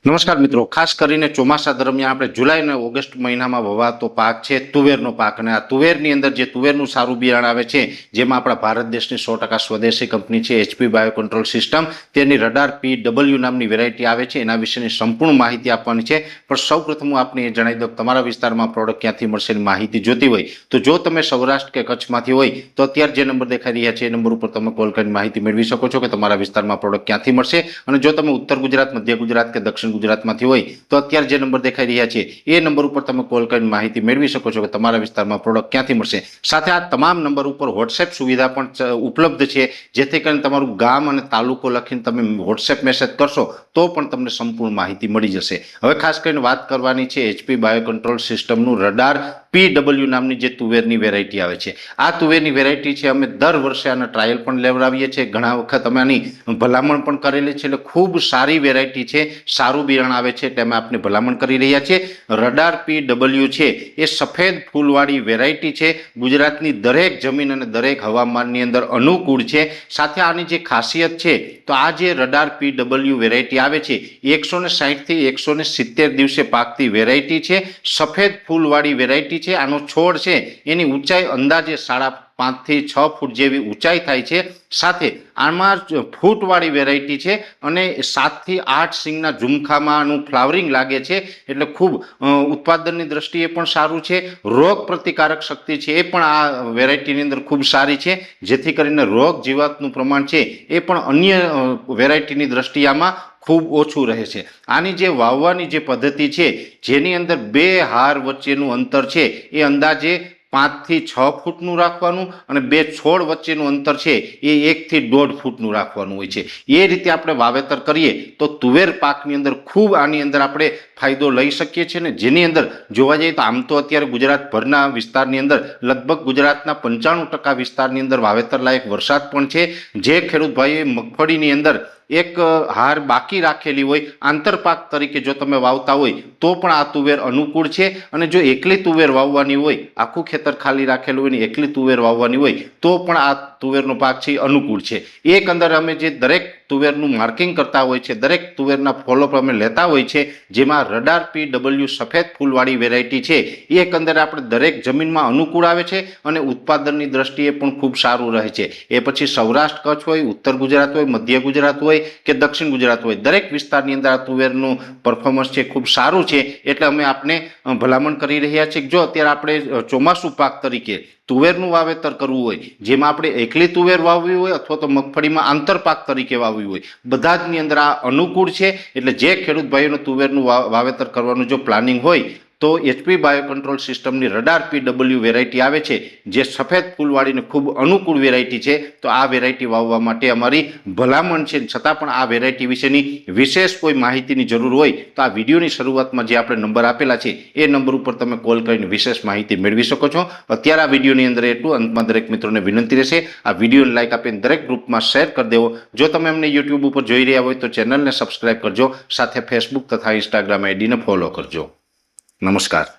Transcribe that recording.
નમસ્કાર મિત્રો, ખાસ કરીને ચોમાસા દરમિયાન આપણે જુલાઈ અને ઓગસ્ટ મહિનામાં વવાતો પાક છે તુવેરનો પાક, અને આ તુવેરની અંદર જે તુવેરનું સારું બિયારણ આવે છે જેમાં આપણા ભારત દેશની 100% સ્વદેશી કંપની છે HP બાયો કંટ્રોલ સિસ્ટમ, તેની રડાર PW નામની વેરાયટી આવે છે, એના વિશેની સંપૂર્ણ માહિતી આપવાની છે। પણ સૌપ્રથમ હું આપને એ જણાવી દઉં કે તમારા વિસ્તારમાં પ્રોડક્ટ ક્યાંથી મળશે એની માહિતી જોતી હોય તો જો તમે સૌરાષ્ટ્ર કે કચ્છમાંથી હોય તો અત્યારે જે નંબર દેખાઈ રહ્યા છે એ નંબર ઉપર તમે કોલ કરીને માહિતી મેળવી શકો છો કે તમારા વિસ્તારમાં પ્રોડક્ટ ક્યાંથી મળશે। અને જો તમે ઉત્તર ગુજરાત, મધ્ય ગુજરાત કે દક્ષિણ ગુજરાતમાંથી હોય તો અત્યારે જે નંબર દેખાઈ રહ્યા છે એ નંબર ઉપર તમે કોલ કરીને માહિતી મેળવી શકો છો કે તમારા વિસ્તારમાં પ્રોડક્ટ ક્યાંથી મળશે। સાથે આ તમામ નંબર ઉપર WhatsApp સુવિધા પણ ઉપલબ્ધ છે, જેથી કરીને તમારું ગામ અને તાલુકો લખીને તમે WhatsApp મેસેજ કરશો તો પણ તમને સંપૂર્ણ માહિતી મળી જશે। હવે ખાસ કરીને વાત કરવાની છે HP બાયો કંટ્રોલ સિસ્ટમનું રડાર PW નામની જે તુવેરની વેરાયટી આવે છે। આ તુવેરની વેરાયટી છે અમે દર વર્ષે આના ટ્રાયલ પણ લેવડાવીએ છીએ, ઘણા વખત અમે આની ભલામણ પણ કરેલી છે, એટલે ખૂબ સારી વેરાયટી છે, સારું બિયારણ આવે છે એટલે અમે આપને ભલામણ કરી રહ્યા છીએ। રડાર PW છે એ સફેદ ફૂલવાળી વેરાયટી છે, ગુજરાતની દરેક જમીન અને દરેક હવામાનની અંદર અનુકૂળ છે। સાથે આની જે ખાસિયત છે તો આ જે રડાર PW વેરાયટી આવે છે 160 થી 170 દિવસે પાકતી વેરાયટી છે, સફેદ ફૂલવાળી વેરાયટી છે। આનો છોડ છે એની ઊંચાઈ અંદાજે 5.5 થી 6 ફૂટ જેવી ઊંચાઈ થાય છે। સાથે આમાં ફૂટવાળી વેરાયટી છે અને 7 થી 8 સિંગના ઝુમખામાં આનું ફ્લાવરિંગ લાગે છે, એટલે ખૂબ ઉત્પાદનની દ્રષ્ટિએ પણ સારું છે। રોગ પ્રતિકારક શક્તિ છે એ પણ આ વેરાયટીની અંદર ખૂબ સારી છે, જેથી કરીને રોગ જીવાતનું પ્રમાણ છે એ પણ અન્ય વેરાયટીની દ્રષ્ટિએ આમાં ખૂબ ઓછું રહે છે। આની જે વાવવાની જે પદ્ધતિ છે જેની અંદર બે હાર વચ્ચેનું અંતર છે એ અંદાજે 5 થી 6 ફૂટનું રાખવાનું અને બે છોડ વચ્ચેનું અંતર છે એ 1 થી 1.5 ફૂટનું રાખવાનું હોય છે। એ રીતે આપણે વાવેતર કરીએ તો તુવેર પાકની અંદર ખૂબ આની અંદર આપણે ફાયદો લઈ શકીએ છીએ ને, જેની અંદર જોવા જઈએ તો આમ તો અત્યારે ગુજરાતભરના વિસ્તારની અંદર લગભગ ગુજરાતના 95% વિસ્તારની અંદર વાવેતર લાયક વરસાદ પણ છે। જે ખેડૂત ભાઈઓએ મગફળીની અંદર એક હાર બાકી રાખેલી હોય આંતરપાક તરીકે જો તમે વાવતા હોય તો પણ આ તુવેર અનુકૂળ છે। અને જો એકલી તુવેર વાવવાની હોય, આખું ખેતર ખાલી રાખેલું હોય ને એકલી તુવેર વાવવાની હોય તો પણ આ તુવેરનો પાક છે અનુકૂળ છે। એક અંદર અમે જે દરેક તુવેરનું માર્કિંગ કરતા હોય છે, દરેક તુવેરના ફોલોઅપ અમે લેતા હોય છે, જેમાં રડાર PW સફેદ ફૂલવાળી વેરાયટી છે એ એકંદરે આપણે દરેક જમીનમાં અનુકૂળ આવે છે અને ઉત્પાદનની દ્રષ્ટિએ પણ ખૂબ સારું રહે છે। એ પછી સૌરાષ્ટ્ર કચ્છ હોય, ઉત્તર ગુજરાત હોય, મધ્ય ગુજરાત હોય કે દક્ષિણ ગુજરાત હોય, દરેક વિસ્તારની અંદર આ તુવેરનું પરફોર્મન્સ છે ખૂબ સારું છે, એટલે અમે આપને ભલામણ કરી રહ્યા છીએ કે જો અત્યારે આપણે ચોમાસું પાક તરીકે તુવેરનું વાવેતર કરવું હોય, જેમાં આપણે એકલી તુવેર વાવવી હોય અથવા તો મગફળીમાં આંતરપાક તરીકે વાવવી હોય, બધા જની અંદર આ અનુકૂળ છે। એટલે જે ખેડૂત ભાઈઓને તુવેરનું વાવેતર કરવાનું જો પ્લાનિંગ હોય તો HP બાયો કંટ્રોલ સિસ્ટમની રડાર PW વેરાયટી આવે છે જે સફેદ ફૂલવાળીને ખૂબ અનુકૂળ વેરાયટી છે, તો આ વેરાયટી વાવવા માટે અમારી ભલામણ છે। છતાં પણ આ વેરાયટી વિશેની વિશેષ કોઈ માહિતીની જરૂર હોય તો આ વિડીયોની શરૂઆતમાં જે આપણે નંબર આપેલા છે એ નંબર ઉપર તમે કોલ કરીને વિશેષ માહિતી મેળવી શકો છો। અત્યારે આ વિડીયોની અંદર એટલું, અંતમાં દરેક મિત્રોને વિનંતી રહેશે આ વિડીયોને લાઈક આપીને દરેક ગ્રુપમાં શેર કરી દેવો। જો તમે અમને YouTube ઉપર જોઈ રહ્યા હોય તો ચેનલને સબસ્ક્રાઇબ કરજો, સાથે Facebook તથા Instagram આઈડીને ફોલો કરજો। નમસ્કાર।